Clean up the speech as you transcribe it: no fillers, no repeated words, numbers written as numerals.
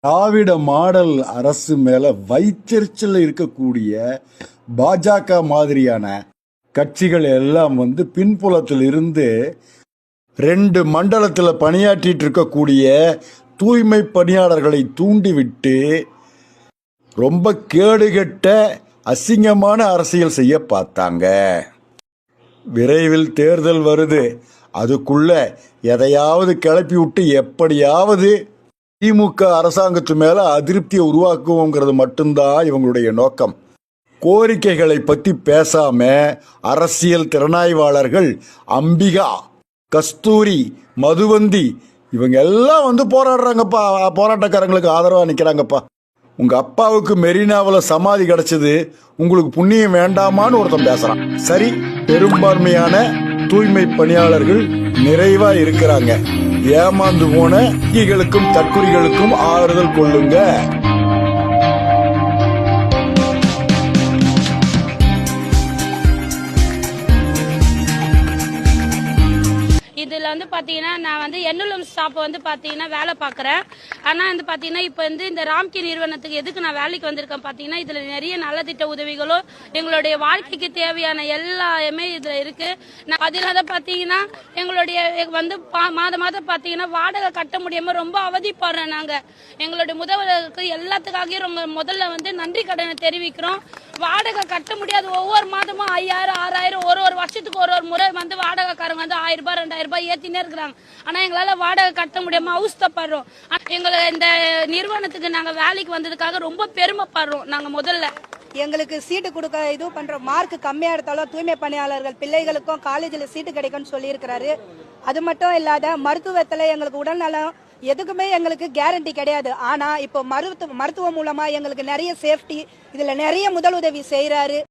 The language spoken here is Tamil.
திராவிட மாடல் அரசு மேல வைத்தெரிச்சல் இருக்கக்கூடிய பாஜக மாதிரியான கட்சிகள் எல்லாம் பின்புலத்தில் இருந்து 2 மண்டலத்தில் பணியாற்றிட்டு இருக்கக்கூடிய தூய்மை பணியாளர்களை தூண்டிவிட்டு ரொம்ப கேடுகெட்ட அசிங்கமான அரசியல் செய்ய பார்த்தாங்க. விரைவில் தேர்தல் வருது, அதுக்குள்ள எதையாவது கிளப்பி விட்டு எப்படியாவது திமுக அரசாங்கத்து மேல அதிருப்தியை உருவாக்குவோங்கிறது மட்டும்தான் இவங்களுடைய நோக்கம். கோரிக்கைகளை பத்தி பேசாம அரசியல் திறனாய்வாளர்கள் அம்பிகா, கஸ்தூரி, மதுவந்தி இவங்க எல்லாம் போராடுறாங்கப்பா, போராட்டக்காரங்களுக்கு ஆதரவா நிக்கிறாங்கப்பா. உங்க அப்பாவுக்கு மெரினாவில் சமாதி கிடைச்சது, உங்களுக்கு புண்ணியம் வேண்டாமான்னு ஒருத்தன் பேசுறான். சரி, பெரும்பான்மையான தூய்மை பணியாளர்கள் நிறைவா இருக்கிறாங்க. ஏமாந்து போன தீகளுக்கும் தற்குறிகளுக்கும் ஆறுதல் கொள்ளுங்க. இதில் பார்த்தீங்கன்னா நான் எண்ணுலம் ஸ்டாப் பார்த்தீங்கன்னா வேலை பார்க்குறேன். ஆனால் பார்த்தீங்கன்னா இப்போ இந்த ராம்கி நிறுவனத்துக்கு எதுக்கு நான் வேலைக்கு வந்திருக்கேன் பார்த்தீங்கன்னா, இதில் நிறைய நலத்திட்ட உதவிகளும் எங்களுடைய வாழ்க்கைக்கு தேவையான எல்லாமே இதில் இருக்கு. அதில் பார்த்தீங்கன்னா எங்களுடைய மாதம் பார்த்தீங்கன்னா வாடகை கட்ட முடியாமல் ரொம்ப அவதிப்படுறோம். நாங்கள் எங்களுடைய முதல்வருக்கு எல்லாத்துக்காகவும் ரொம்ப முதல்ல நன்றி கடனை தெரிவிக்கிறோம். வாடகை கட்ட முடியாது, ஒவ்வொரு மாதமும் 5000 6000 ஒரு வருஷத்துக்கு ஒரு முறை வாடகைக்காரங்க 1000 ரூபாய் 2000 ரூபாய் ஏத்தினே இருக்கிறாங்க. ஆனா எங்களால வாடகை கட்ட முடியாம அவஸ்தைப்படுறோம். எங்களை இந்த நிறுவனத்துக்கு நாங்க வேலைக்கு வந்ததுக்காக ரொம்ப பெருமைப்படுறோம். நாங்க முதல்ல எங்களுக்கு சீட்டு கொடுக்க இது பண்றோம். மார்க் கம்மியா எடுத்தாலும் தூய்மை பணியாளர்கள் பிள்ளைகளுக்கும் காலேஜில் சீட்டு கிடைக்கும்னு சொல்லியிருக்கிறாரு. அது மட்டும் இல்லாத மருத்துவத்துல எங்களுக்கு உடல்நலம் எதுக்குமே எங்களுக்கு கேரண்டி கிடையாது. ஆனா இப்போ மருத்துவம் மூலமா எங்களுக்கு நிறைய சேஃப்டி, இதுல நிறைய முதலுதவி செய்யறாரு.